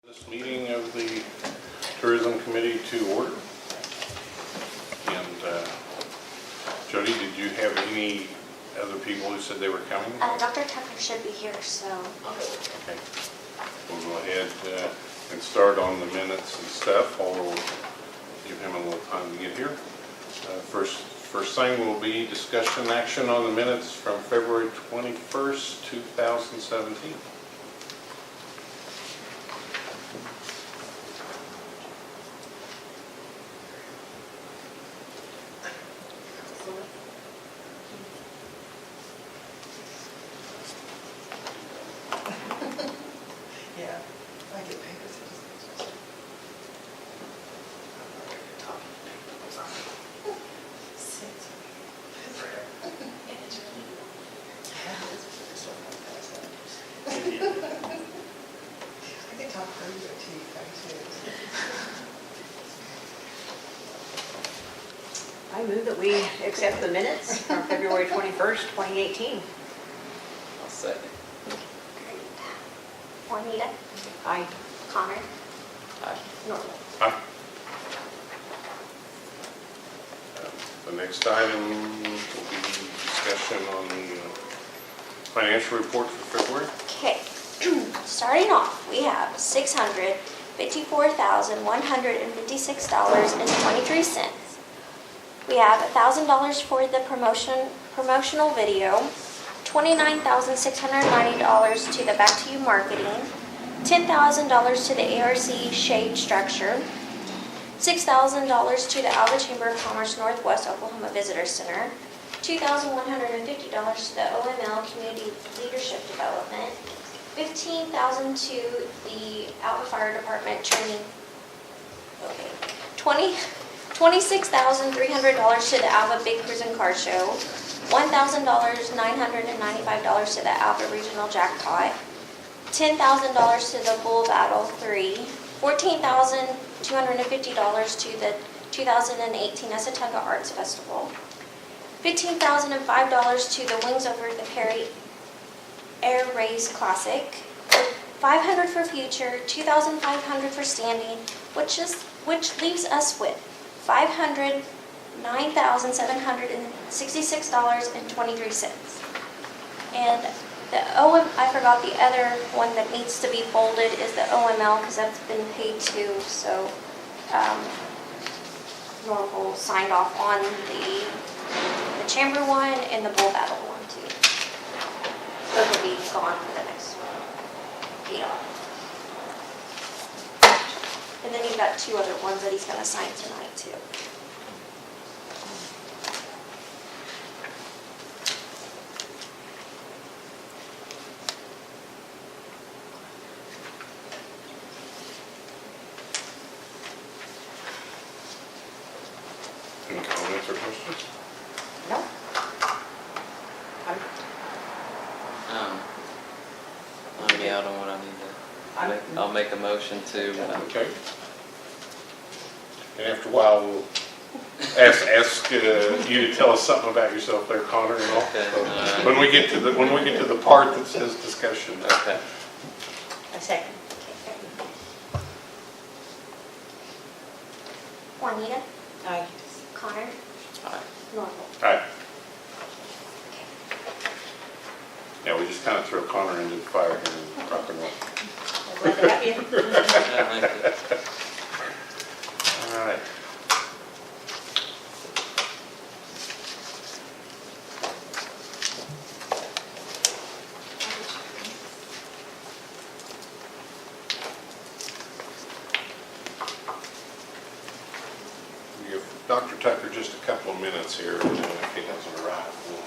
This meeting of the Tourism Committee to order. And Jody, did you have any other people who said they were coming? Dr. Tucker should be here, so. Okay. We'll go ahead and start on the minutes and stuff. I'll give him a little time to get here. First thing will be discussion action on the minutes from February 21st, 2017. Yeah, I get papers. I can talk further to you guys too. I move that we accept the minutes from February 21st, 2018. I'll second. Juanita, Aye. Connor, Aye. Norman. Hi. The next item will be discussion on the financial report for February. Okay, starting off, we have $654,156.23. We have $1,000 for the promotional video, $29,690 to the Back to You marketing, $10,000 to the ARC shade structure, $6,000 to the Alva Chamber of Commerce Northwest Oklahoma Visitor Center, $2,150 to the OML Community Leadership Development, $15,000 to the Alva Fire Department training. Okay, $26,300 to the Alva Big Cruisin' Car Show, $1,995 to the Alva Regional Jackpot, $10,000 to the Bull Battle 3, $14,250 to the 2018 Esatuga Arts Festival, $15,005 to the Wings Over the Perry Air Race Classic, $500 for future, $2,500 for standing, which leaves us with $509,766.23. And I forgot the other one that needs to be folded is the OML because that's been paid too. So Norval signed off on the chamber one and the bull battle one too. Those will be gone for the next deal. And then you've got two other ones that he's going to sign tonight too. Any comments or questions? No? I'm out on what I need to. I'll make a motion to. Okay. And after a while, we'll ask you to tell us something about yourself there, Connor, and all. Okay. So when we get to the part that says discussion. Okay. A second. Juanita, Aye. Connor, Aye. Norval. All right. Yeah, we just kind of throw Connor into the fire here and rock and roll. Glad to have you. Yeah, thank you. All right. Give Dr. Tucker just a couple of minutes here, and then if he doesn't arrive, we'll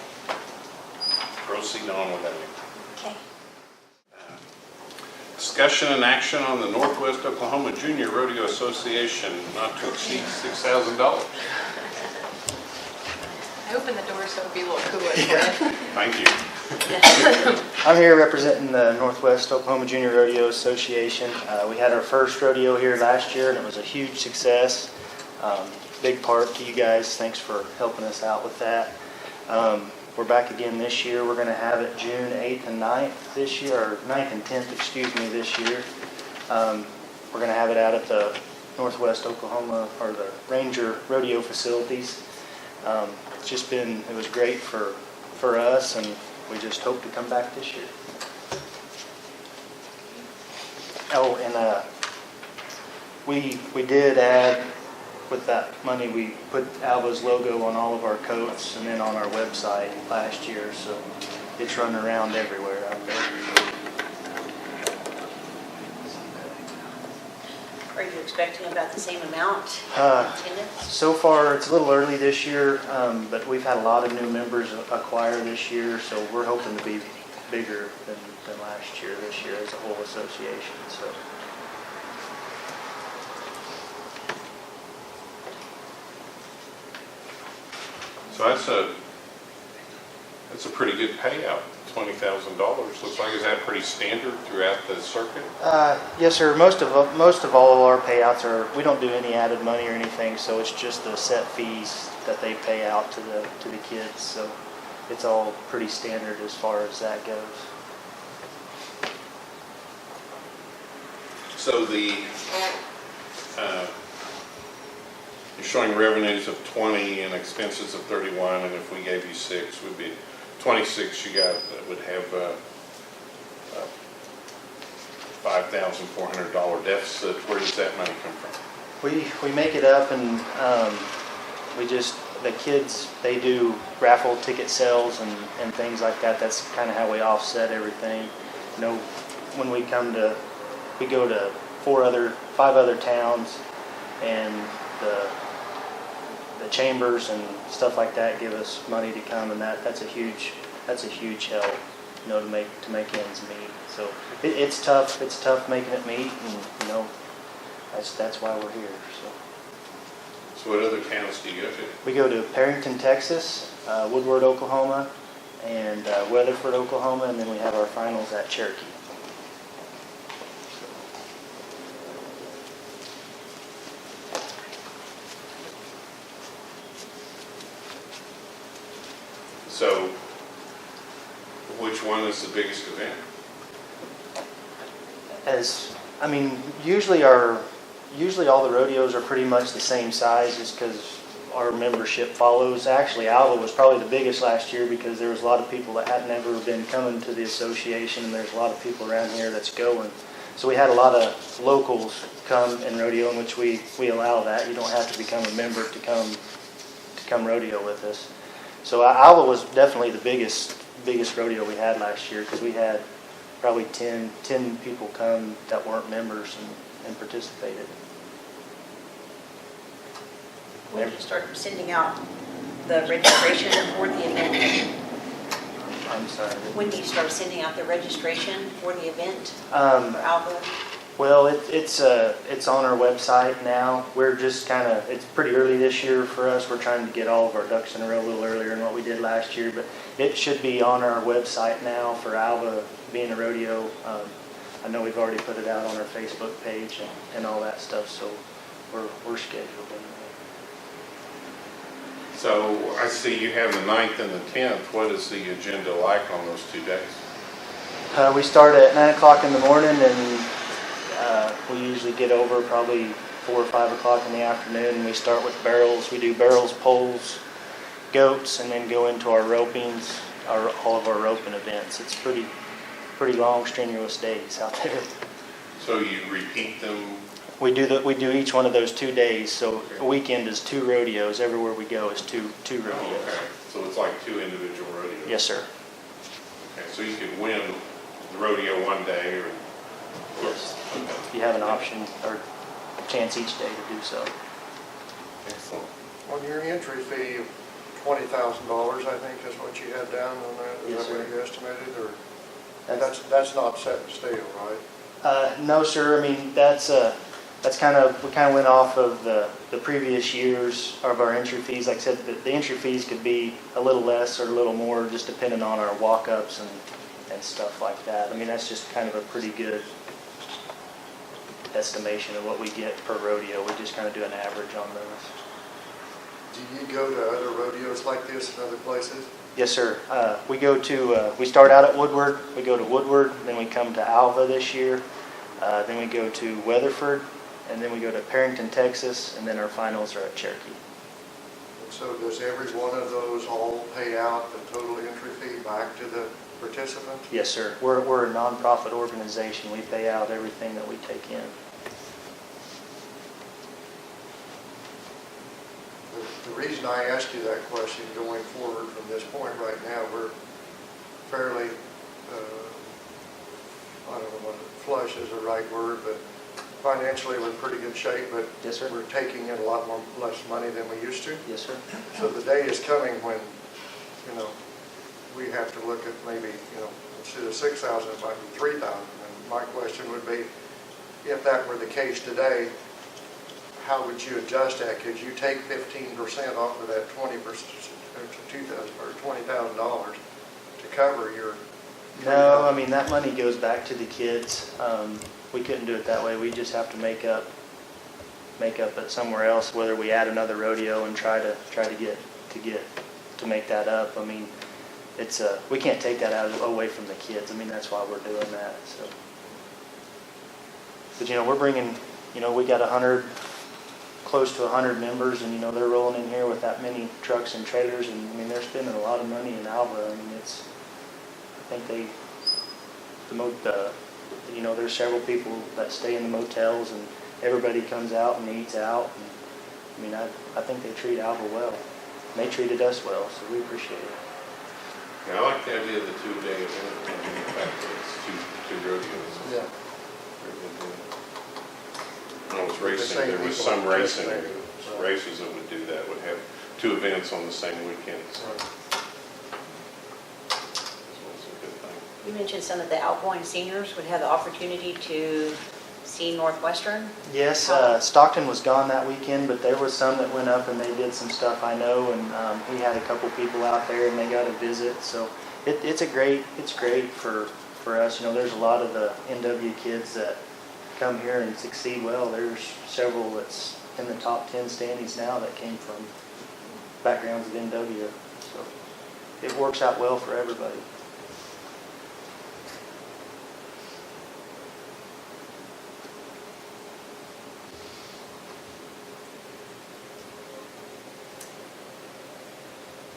proceed on without him. Okay. Discussion and action on the Northwest Oklahoma Junior Rodeo Association not to exceed $6,000. I opened the door so it'd be a little cooler. Thank you. I'm here representing the Northwest Oklahoma Junior Rodeo Association. We had our first rodeo here last year and it was a huge success. Big part to you guys. Thanks for helping us out with that. We're back again this year. We're going to have it June 8th and 9th this year, or 9th and 10th, excuse me, this year. We're going to have it out at the Northwest Oklahoma, or the Ranger Rodeo facilities. It was great for us, and we just hope to come back this year. Oh, and we did add, with that money, we put Alva's logo on all of our coats and then on our website last year, so it's running around everywhere out there. Are you expecting about the same amount Uh, attendance? So far, it's a little early this year, but we've had a lot of new members acquire this year, so we're hoping to be bigger than last year, this year as a whole association, so. So that's a pretty good payout, $20,000. Looks like is that pretty standard throughout the circuit? Yes, sir. Most of all of our payouts we don't do any added money or anything, so it's just the set fees that they pay out to the kids. So it's all pretty standard as far as that goes. So you're showing revenues of 20 and expenses of 31, and if we gave you 6, would be 26. You would have a $5,400 deficit. Where does that money come from? We make it up, and the kids, they do raffle ticket sales and things like that. That's kind of how we offset everything. You know, when we go to 5 other towns, and the chambers and stuff like that give us money to come, and that's a huge help, you know, to make ends meet. So it's tough making it meet, and you know, that's why we're here. So what other towns do you go to? We go to Perrington, Texas, Woodward, Oklahoma, and Weatherford, Oklahoma, and then we have our finals at Cherokee. So which one is the biggest event? Usually all the rodeos are pretty much the same size, just because our membership follows. Actually, Alva was probably the biggest last year because there was a lot of people that had never been coming to the association, and there's a lot of people around here that's going. So we had a lot of locals come and rodeo, in which we allow that. You don't have to become a member to come rodeo with us. So Alva was definitely the biggest rodeo we had last year, because we had probably 10 people come that weren't members and participated. When did you start sending out the registration for the event? I'm sorry. When do you start sending out the registration for the event for Alva? Well, it's on our website now. We're just it's pretty early this year for us. We're trying to get all of our ducks in a row a little earlier than what we did last year, but it should be on our website now for Alva being a rodeo. I know we've already put it out on our Facebook page and all that stuff, so we're scheduled anyway. So I see you have the 9th and the 10th. What is the agenda like on those 2 days? We start at 9 o'clock in the morning, and we usually get over probably 4 or 5 o'clock in the afternoon. We start with barrels. We do barrels, poles, goats, and then go into our ropings, all of our roping events. It's pretty long, strenuous days out there. So you repeat them? We do each one of those 2 days. So a weekend is 2 rodeos. Everywhere we go is two rodeos. Okay. So it's like 2 individual rodeos? Yes, sir. Okay. So you could win the rodeo one day, or? Yes. You have an option or chance each day to do so. Excellent. On your entry fee of $20,000, I think is what you had down on that. Yes, Is that what sir. you estimated, or that's not set in steel, right? No, sir. I mean, we kind of went off of the previous years of our entry fees. Like I said, the entry fees could be a little less or a little more, just depending on our walk-ups and stuff like that. I mean, that's just kind of a pretty good estimation of what we get per rodeo. We just kind of do an average on those. Do you go to other rodeos like this in other places? Yes, sir. We start out at Woodward. We go to Woodward, then we come to Alva this year, Then we go to Weatherford, and then we go to Perrington, Texas, and then our finals are at Cherokee. And so does every one of those all pay out the total entry fee back to the participants? Yes, sir. We're a nonprofit organization. We pay out everything that we take in. The reason I ask you that question going forward from this point right now, we're fairly, I don't know what flush is the right word, but financially we're in pretty good shape, but Yes, sir. we're taking in a lot less money than we used to. Yes, sir. So the day is coming when, you know, we have to look at maybe, you know, instead of 6,000, it might be 3,000. And my question would be, if that were the case today, how would you adjust that? Could you take 15% off of that 20%, or $20,000 to cover your? No, I mean, that money goes back to the kids. We couldn't do it that way. We just have to make up it somewhere else, whether we add another rodeo and try to make that up. I mean, it's we can't take that away from the kids. I mean, that's why we're doing that. So, but you know, we're bringing, you know, we got close to 100 members, and you know, they're rolling in here with that many trucks and trailers, and I mean, they're spending a lot of money in Alva. I mean, I think you know, there's several people that stay in the motels, and everybody comes out and eats out. And, I mean, I think they treat Alva well. And they treated us well, so we appreciate it. Yeah, I like the idea of the 2-day event, and the fact that it's two rodeos. Yeah. Very good deal. When I was racing, there was some racing, races that would do that, would have 2 events on the same weekend. So it's a good thing. You mentioned some of the outgoing seniors would have the opportunity to see Northwestern. Yes, Stockton was gone that weekend, but there was some that went up and they did some stuff, I know, and we had a couple people out there and they got a visit. So it's great for us. You know, there's a lot of the NW kids that come here and succeed well. There's several that's in the top 10 standings now that came from backgrounds of NW. So it works out well for everybody.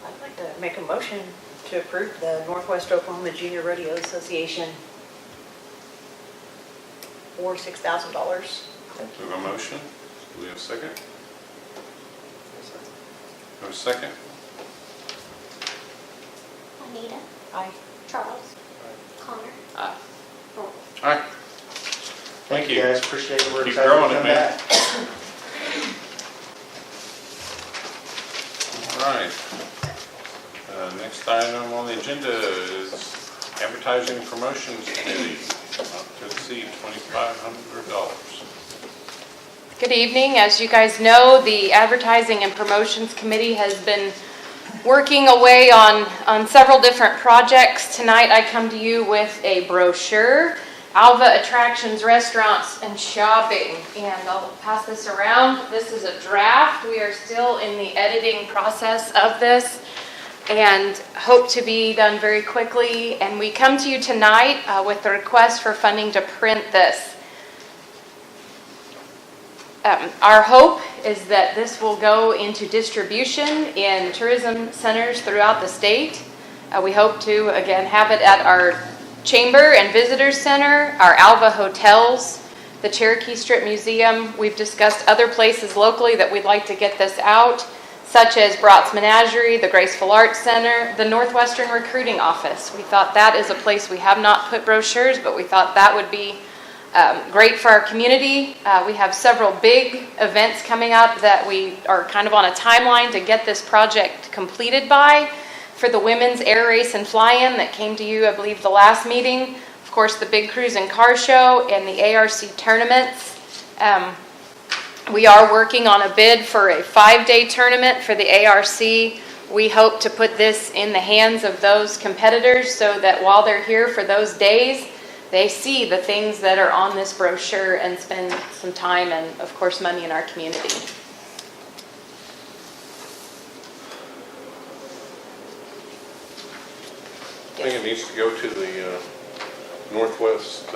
I'd like to make a motion to approve the Northwest Oklahoma Junior Rodeo Association for $6,000. Do we have a motion? Do we have a second? Have a second? Anita, Aye. Charles, Connor, Aye. Rolls. All right. Thank you. guys, appreciate it. We're Keep excited growing to it, come man. back. All right. Next item on the agenda is Advertising and Promotions Committee, not to exceed $2,500. Good evening. As you guys know, the Advertising and Promotions Committee has been working away on several different projects. Tonight I come to you with a brochure, Alva Attractions, Restaurants, and Shopping. And I'll pass this around. This is a draft. We are still in the editing process of this and hope to be done very quickly. And we come to you tonight with the request for funding to print this. Our hope is that this will go into distribution in tourism centers throughout the state. We hope to, again, have it at our Chamber and Visitor Center, our Alva hotels, the Cherokee Strip Museum. We've discussed other places locally that we'd like to get this out, such as Brott's Menagerie, the Graceful Arts Center, the Northwestern Recruiting Office. We thought that is a place we have not put brochures, but we thought that would be great for our community. We have several big events coming up that we are kind of on a timeline to get this project completed by. For the Women's Air Race and Fly-In that came to you, I believe, the last meeting. Of course, the Big Cruise and Car Show and the ARC tournaments. We are working on a bid for a 5-day tournament for the ARC. We hope to put this in the hands of those competitors so that while they're here for those days, they see the things that are on this brochure and spend some time and, of course, money in our community. I think it needs to go to the Northwest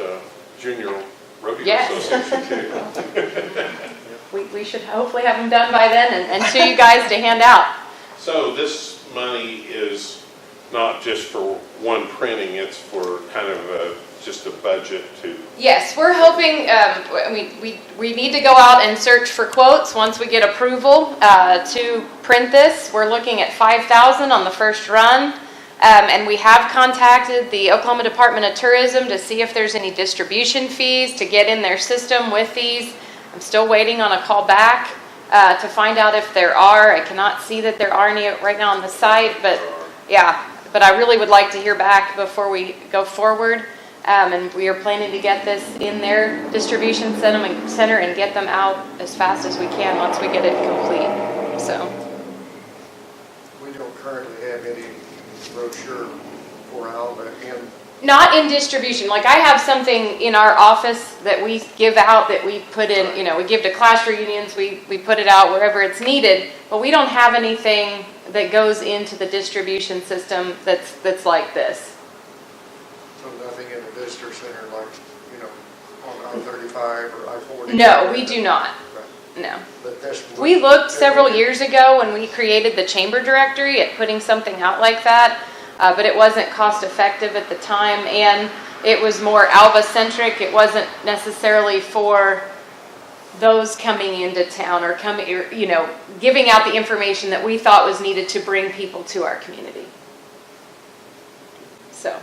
Junior rodeo Yes. association too. We should hopefully have them done by then and to you guys to hand out. So this money is not just for one printing, it's for kind of just a budget to, Yes, we're hoping, we need to go out and search for quotes once we get approval to print this. We're looking at $5,000 on the first run. And we have contacted the Oklahoma Department of Tourism to see if there's any distribution fees to get in their system with these. I'm still waiting on a call back to find out if there are. I cannot see that there are any right now on the site, but yeah. But I really would like to hear back before we go forward. And we are planning to get this in their distribution center and get them out as fast as we can once we get it complete. So. We don't currently have any brochure for Alva in. Not in distribution. Like I have something in our office that we give out that we put in, we give to class reunions, we put it out wherever it's needed, but we don't have anything that goes into the distribution system that's like this. So nothing in the visitor center like, on I-35 or I-40? No, we do not. Right. No. But this would- We looked several years ago when we created the chamber directory at putting something out like that, but it wasn't cost effective at the time, and it was more Alva centric. It wasn't necessarily for those coming into town or giving out the information that we thought was needed to bring people to our community. So.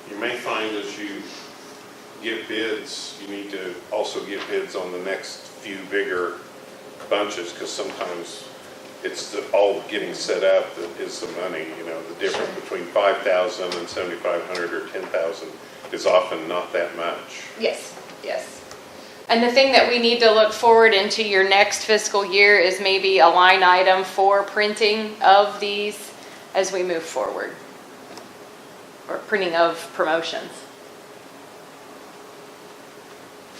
you may find as you get bids, you need to also get bids on the next few bigger bunches, because sometimes it's all getting set up that is the money, the difference between 5,000 and 7,500 or 10,000 is often not that much. Yes, yes. And the thing that we need to look forward into your next fiscal year is maybe a line item for printing of these as we move forward. Or printing of promotions.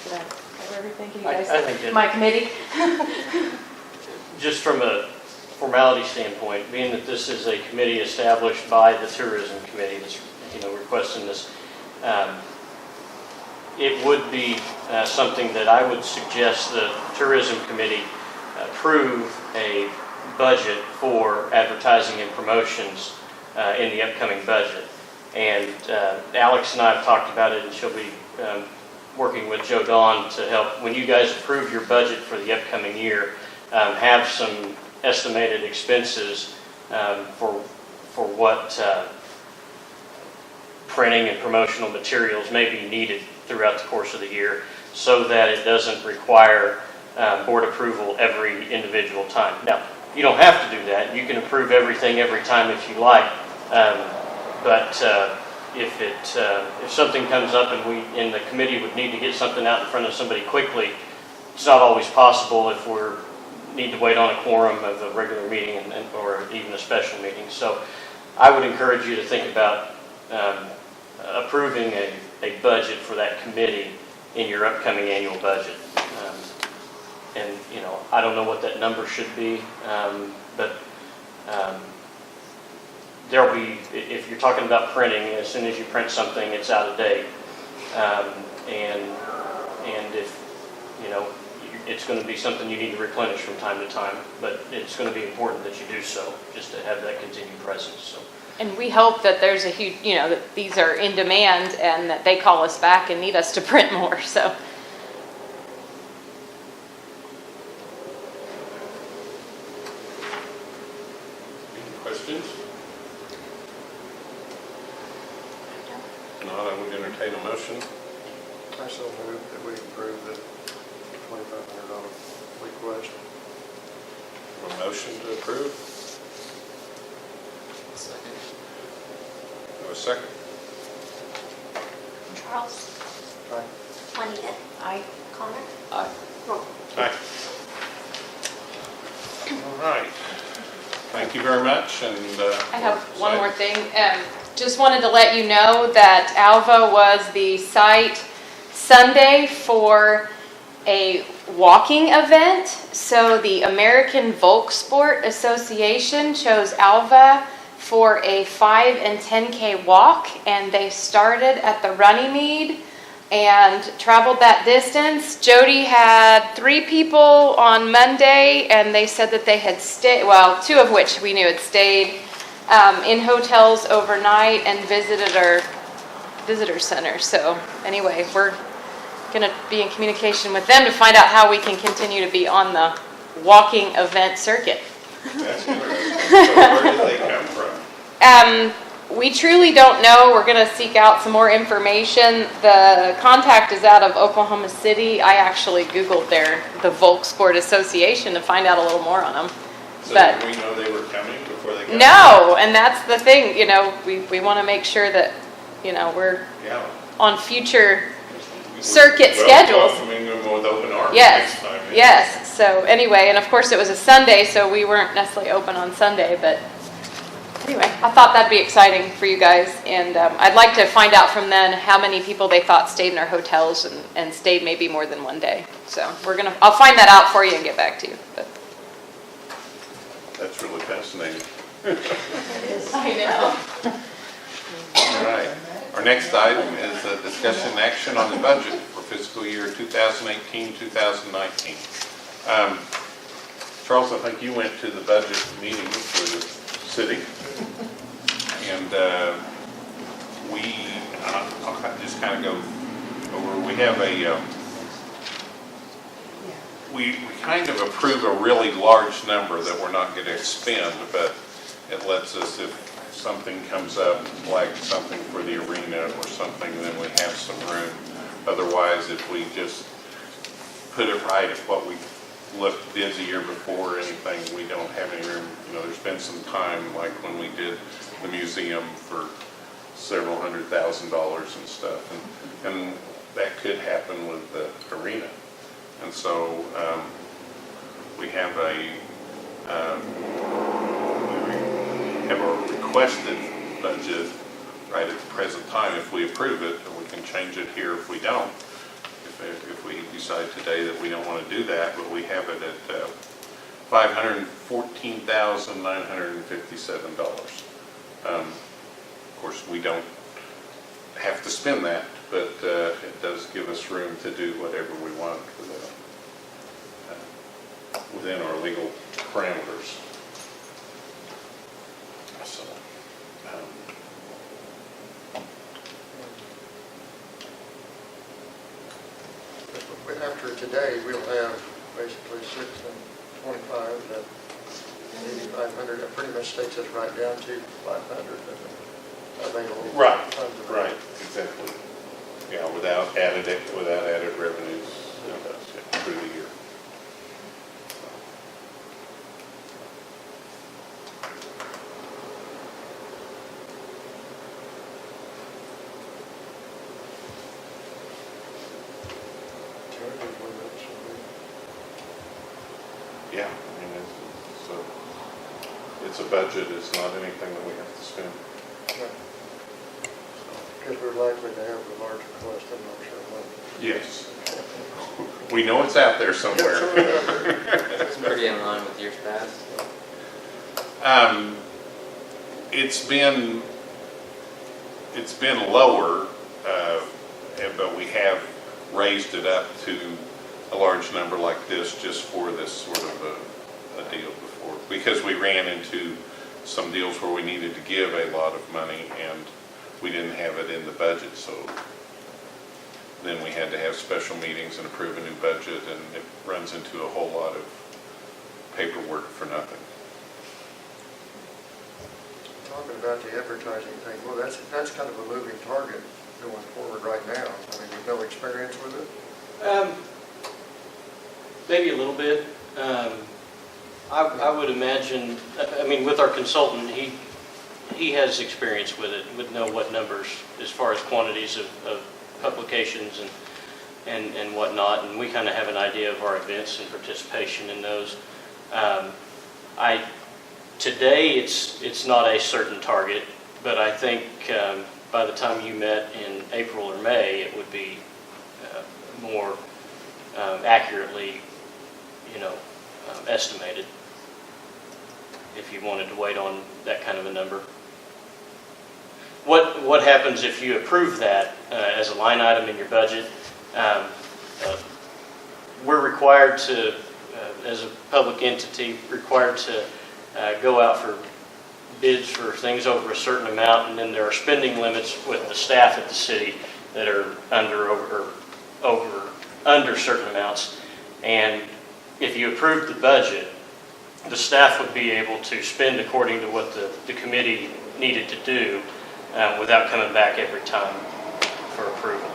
Did I cover everything? Can you guys? I think that- My committee? Just from a formality standpoint, being that this is a committee established by the Tourism Committee that's, requesting this, it would be something that I would suggest the Tourism Committee approve a budget for advertising and promotions in the upcoming budget. And Alex and I have talked about it, and she'll be working with Joe Dawn to help, when you guys approve your budget for the upcoming year, have some estimated expenses for what printing and promotional materials may be needed throughout the course of the year, so that it doesn't require board approval every individual time. Now, you don't have to do that. You can approve everything every time if you like. But if something comes up and we in the committee would need to get something out in front of somebody quickly, it's not always possible if we need to wait on a quorum of a regular meeting or even a special meeting. So I would encourage you to think about approving a budget for that committee in your upcoming annual budget. And I don't know what that number should be, but there'll be, if you're talking about printing, as soon as you print something, it's out of date. And if, it's going to be something you need to replenish from time to time, but it's going to be important that you do so, just to have that continued presence. So. And we hope that there's a huge, that these are in demand and that they call us back and need us to print more, so. Any questions? If not, I would entertain a motion. I so move that we approve the $2,500 request. A motion to approve. Second. A second. Charles? Aye. Juanita? Aye. Connor? Aye. Roll. Aye. All right. Thank you very much. And I have one more thing. Just wanted to let you know that Alva was the site Sunday for a walking event. So the American Volkssport Association chose Alva for a 5 and 10K walk, and they started at the Runnymede and traveled that distance. Jody had 3 people on Monday, and they said that they had stayed, well, 2 of which we knew had stayed in hotels overnight and visited our visitor center. So anyway, we're going to be in communication with them to find out how we can continue to be on the walking event circuit. That's interesting. So where did they come from? We truly don't know. We're going to seek out some more information. The contact is out of Oklahoma City. I actually Googled the Volk Sport Association to find out a little more on them. So But did we know they were coming before they got no, and that's the thing, we want to make sure that, we're Yeah. on future circuit schedules. Welcoming them with open arms Yes, next time. yes. So anyway, and of course it was a Sunday, so we weren't necessarily open on Sunday, but anyway, I thought that'd be exciting for you guys, and I'd like to find out from them how many people they thought stayed in their hotels and stayed maybe more than one day. So I'll find that out for you and get back to you. But That's really fascinating. I know. All right. Our next item is a discussion and action on the budget for fiscal year 2018-2019. Charles, I think you went to the budget meeting for the city. And I'll just kind of go over, we have we kind of approve a really large number that we're not going to expend, but it lets us, if something comes up, like something for the arena or something, then we have some room. Otherwise, if we just put it right at what we looked did the year before or anything, we don't have any room. There's been some time, like when we did the museum for several $100,000 and stuff, and that could happen with the arena. And so we have a requested budget right at the present time. If we approve it, we can change it here if we don't. If we decide today that we don't want to do that, but we have it at $514,957. Of course, we don't have to spend that, but it does give us room to do whatever we want within our legal parameters. So, After today, we'll have basically 6 and 25, that 8,500, that pretty much takes us right down to 500 available. right, funds available. right, exactly. Yeah, without added revenues through the year. Yeah, I mean, it's a budget, it's not anything that we have to spend. Because we're likely to have a larger cost, I'm not sure when. Yes. We know it's out there somewhere. It's pretty in line with years past. It's been lower, but we have raised it up to a large number like this just for this sort of a deal before, because we ran into some deals where we needed to give a lot of money and we didn't have it in the budget, so then we had to have special meetings and approve a new budget, and it runs into a whole lot of paperwork for nothing. Talking about the advertising thing, well, that's kind of a moving target going forward right now. I mean, you've no experience with it? Maybe a little bit. I would imagine, with our consultant, he has experience with it, would know what numbers as far as quantities of publications and whatnot, and we kind of have an idea of our events and participation in those. Today it's not a certain target, but I think by the time you met in April or May, it would be more accurately, estimated. if you wanted to wait on that kind of a number. What happens if you approve that as a line item in your budget? We're required to, as a public entity, required to go out for bids for things over a certain amount, and then there are spending limits with the staff at the city that are under certain amounts. And if you approve the budget, the staff would be able to spend according to what the committee needed to do without coming back every time for approval.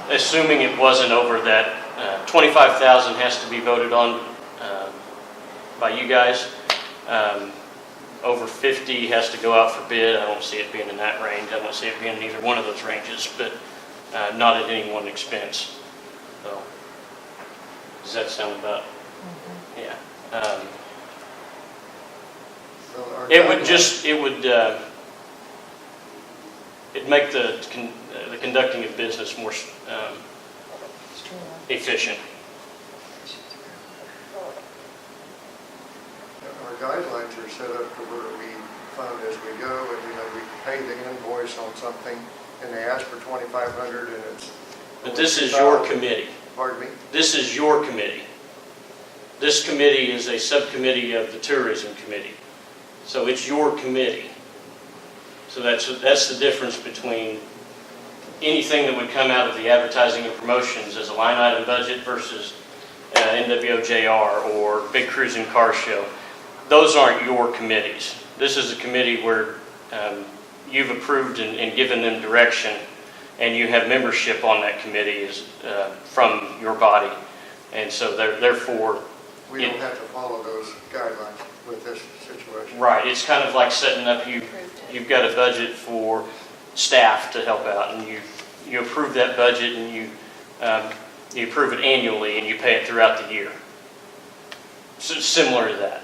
Assuming it wasn't over that, $25,000 has to be voted on by you guys. Over 50 has to go out for bid. I don't see it being in that range. I don't see it being in either one of those ranges, but not at any one expense. So, does that sound about? Yeah. So our It would guidelines- just, it'd make the conducting of business more efficient. Our guidelines are set up to where we fund as we go, and, we pay the invoice on something, and they ask for 2,500, and it's... But this is your committee. Pardon me? This is your committee. This committee is a subcommittee of the Tourism Committee. So it's your committee. So that's the difference between anything that would come out of the advertising and promotions as a line item budget versus NWOJR or Big Cruising Car Show. Those aren't your committees. This is a committee where you've approved and given them direction, and you have membership on that committee from your body. And so therefore... We don't have to follow those guidelines with this situation. Right, it's kind of like setting up, you've got a budget for staff to help out, and you approve that budget, and you approve it annually, and you pay it throughout the year. So similar to that.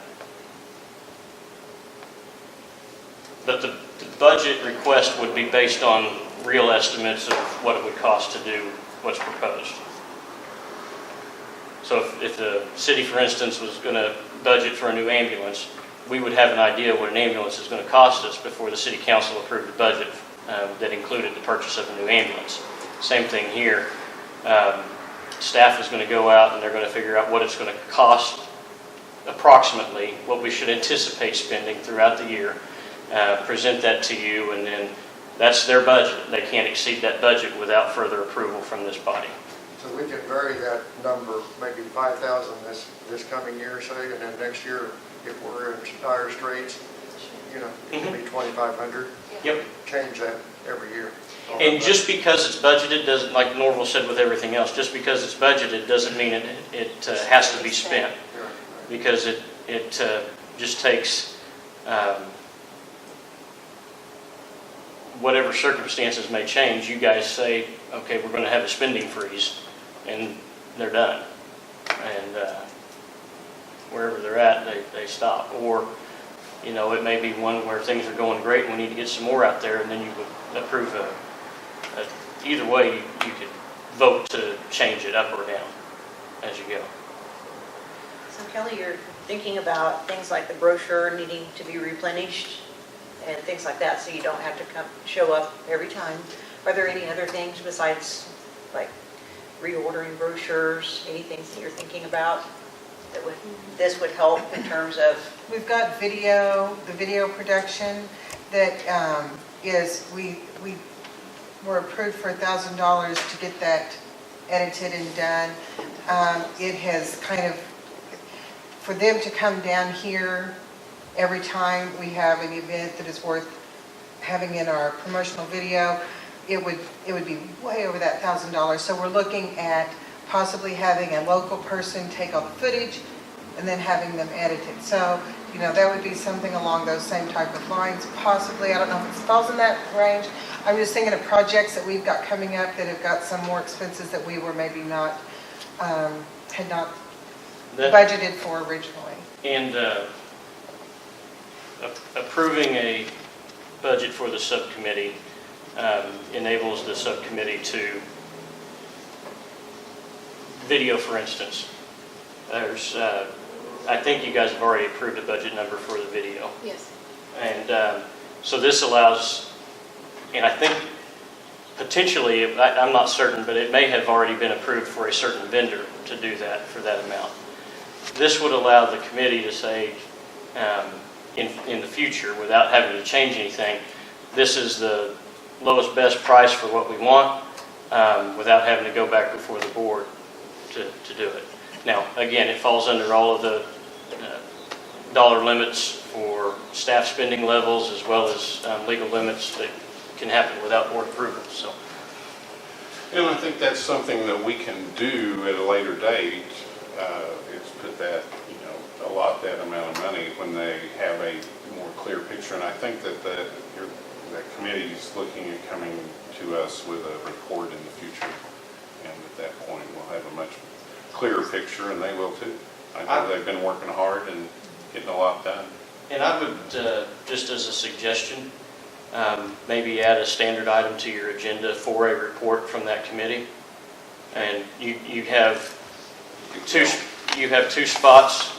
But the budget request would be based on real estimates of what it would cost to do what's proposed. So if the city, for instance, was going to budget for a new ambulance, we would have an idea what an ambulance is going to cost us before the city council approved the budget that included the purchase of a new ambulance. Same thing here. Staff is going to go out and they're going to figure out what it's going to cost approximately, what we should anticipate spending throughout the year, present that to you, and then that's their budget. They can't exceed that budget without further approval from this body. So we can vary that number, maybe 5,000 this coming year, say, and then next year, if we're in dire straits, it can be 2,500. Yep. Change that every year. And just because it's budgeted doesn't, like Norval said with everything else, just because it's budgeted doesn't mean it has to be spent. Because it just takes whatever circumstances may change. You guys say, okay, we're going to have a spending freeze, and they're done. And wherever they're at, they stop. Or, it may be one where things are going great and we need to get some more out there, and then you would approve either way, you could vote to change it up or down as you go. So Kelly, you're thinking about things like the brochure needing to be replenished and things like that, so you don't have to show up every time. Are there any other things besides like reordering brochures, anything that you're thinking about that this would help in terms of? We've got the video production that we were approved for $1,000 to get that edited and done. It has kind of, for them to come down here every time we have an event that is worth having in our promotional video, it would be way over that $1,000. So we're looking at possibly having a local person take all the footage and then having them edited. So, that would be something along those same type of lines, possibly. I don't know if it falls in that range. I'm just thinking of projects that we've got coming up that have got some more expenses that we were maybe not, had not budgeted for originally. And approving a budget for the subcommittee enables the subcommittee to video, for instance. I think you guys have already approved a budget number for the video. Yes. And so this allows, and I think potentially, I'm not certain, but it may have already been approved for a certain vendor to do that for that amount. This would allow the committee to say, in the future, without having to change anything, this is the lowest best price for what we want, without having to go back before the board to do it. Now, again, it falls under all of the dollar limits for staff spending levels as well as legal limits that can happen without board approval, so. And I think that's something that we can do at a later date, is put that, allot that amount of money when they have a more clear picture. And I think that that committee is looking at coming to us with a report in the future. And at that point, we'll have a much clearer picture, and they will too. I know they've been working hard and getting a lot done. And I would, just as a suggestion, maybe add a standard item to your agenda for a report from that committee. And you have two spots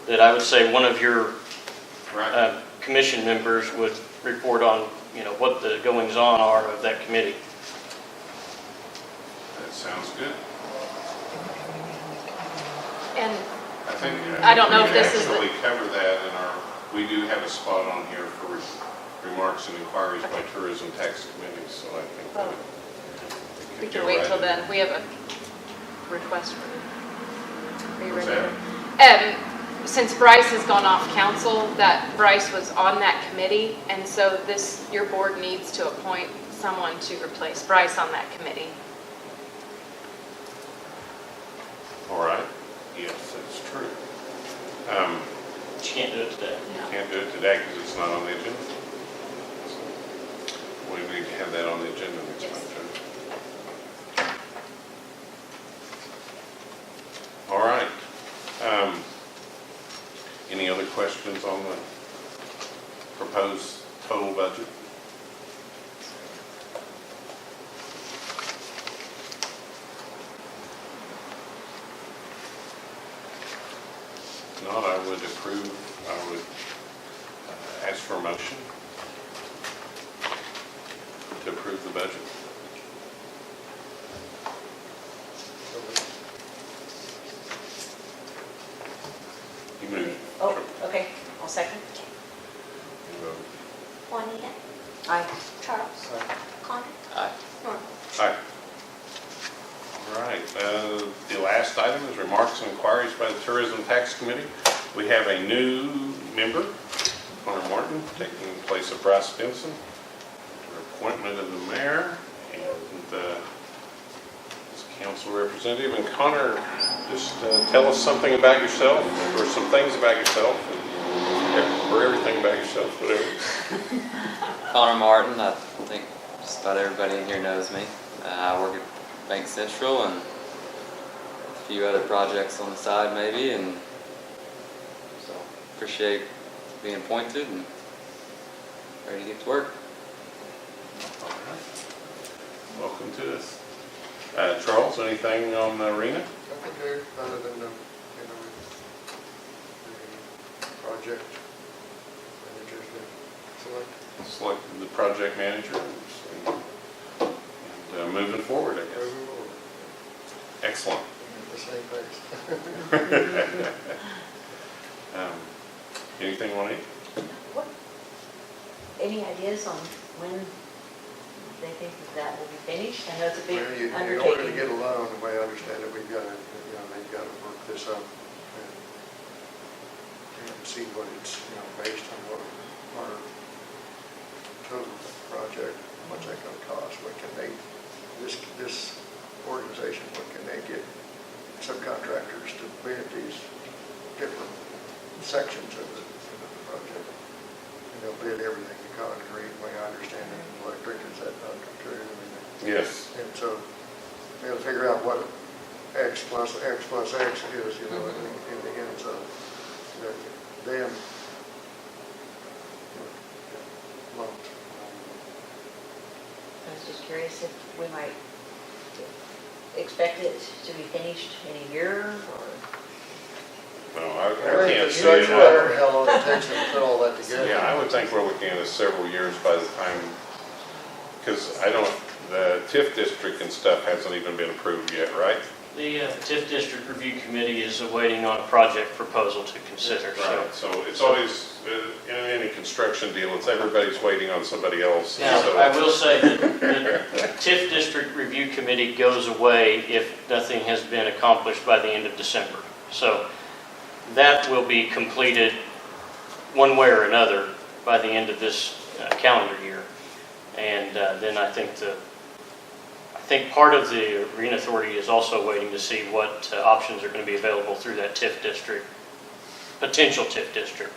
that I would say one of your commission members would report on, what the goings-on are of that committee. That sounds good. And I think I don't know we if this is actually cover that in we do have a spot on here for remarks and inquiries by tourism tax committee, so I think that we could can go wait right till in then. there. We have a request for you. Are you What's ready? Since Bryce has gone off council, that Bryce was on that committee, and so your board needs to appoint someone to replace Bryce on that committee. All right. Yes, that's true. You can't do it today. Can't do it today because it's not on the agenda. So we need to have that on the agenda next Yes. month. All right. Any other questions on the proposed total budget? If not, I would ask for a motion to approve the budget. You move. Oh, okay, I'll second. You vote. Juanita, Aye. Charles, Connor, Aye. Norm. Aye. All right, the last item is remarks and inquiries by the Tourism Tax Committee. We have a new member, Connor Martin, taking the place of Bryce Stinson. Appointment of the mayor and his council representative. And Connor, just tell us something about yourself, or some things about yourself, or everything about yourself, whatever. Connor Martin, I think just about everybody in here knows me. I work at Bank Central and a few other projects on the side maybe, and so appreciate being appointed and ready to get to work. All right. Welcome to us. Charles, anything on the arena? Nothing new, other than the project managers been selected. Selected the project manager and moving forward, I guess. Moving forward. Excellent. At the same pace. Anything, Juanita? Any ideas on when they think that will be finished? I know it's a big Well, in order to undertaking. get a loan, the way I understand it, we've got to, they've got to work this up and see what it's, based on what our total project, how much that's going to cost, what can they, this organization, what can they get subcontractors to bid these different sections of the project. And they'll bid everything, the concrete, the way I understand it, electric, is that not true? Yes. And so they'll figure out what X plus X plus X is, in the end, so that them loans. I was just curious if we might expect it to be finished in a year or? No, I Everything can't that see you it. swear, how long it takes them to put all that together. Yeah, I would think we're looking at several years by the time, because the TIF district and stuff hasn't even been approved yet, right? The TIF District Review Committee is awaiting on a project proposal to consider, so. Right, so it's always, in any construction deal, it's everybody's waiting on somebody else. Now, So- I will say that the TIF District Review Committee goes away if nothing has been accomplished by the end of December. So that will be completed one way or another by the end of this calendar year. And then I think part of the Arena Authority is also waiting to see what options are going to be available through that TIF district, potential TIF district,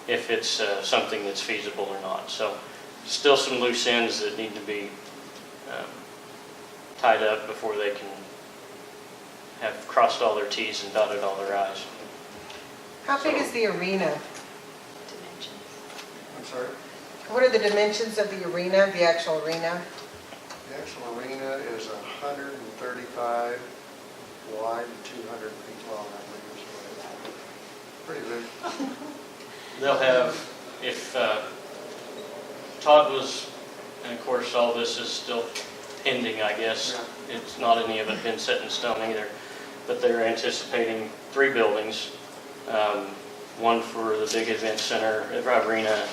if it's something that's feasible or not. So still some loose ends that need to be tied up before they can have crossed all their Ts and dotted all their Is. How big is the arena? I'm sorry, What are the dimensions of the arena, the actual arena? the actual arena is 135 wide and 200 feet long, I believe is what it is. Pretty big. They'll have, if Todd was, and of course, all this is still pending, I guess. It's not any of it been set in stone either, but they're anticipating 3 buildings. One for the big event center, arena,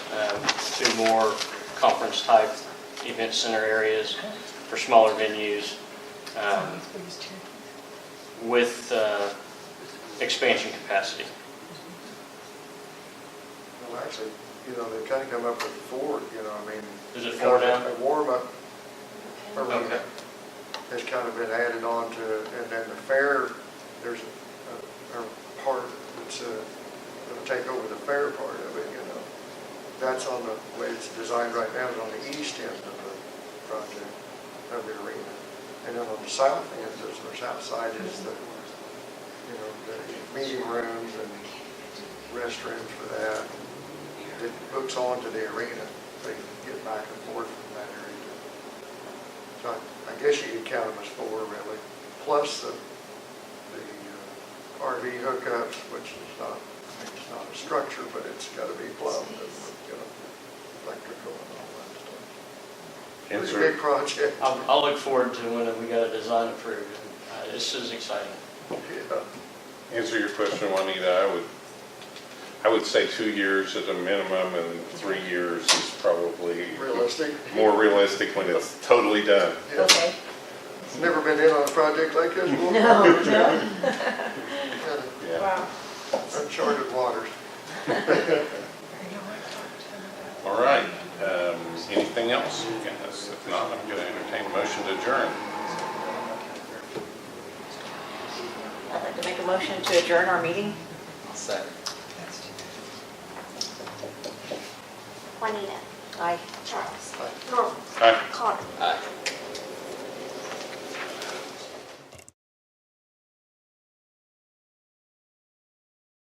2 more conference-type event center areas for smaller venues, with expansion capacity. Well, actually, they kind of come up with 4, I mean. Is it 4 now? A warm-up arena Okay. has kind of been added on to, and then the fair, there's a part that's going to take over the fair part of it, That's on the way it's designed right now, is on the east end of the project, of the arena. And then on the south end, or south side is the meeting rooms and restrooms for that. It hooks onto the arena, so you can get back and forth from that area. So I guess you could count them as 4 really, plus the RV hookups, which is not a structure, but it's got to be plumbed and electrical and all that stuff. Pretty Insert- big project. I'll look forward to when we got a design approved. This is exciting. Yeah. Answer your question, Juanita, I would say 2 years at a minimum, and 3 years is probably Realistic. more realistic when it's totally done. Yeah. Okay. Never been in on a project like this before? No. Yeah. Wow. Uncharted waters. All right, anything else? Yes, if not, I'm going to entertain a motion to adjourn. I'd like to make a motion to adjourn our meeting. Second. Juanita, Aye. Charles, Aye. Norman, Aye. Connor. Aye.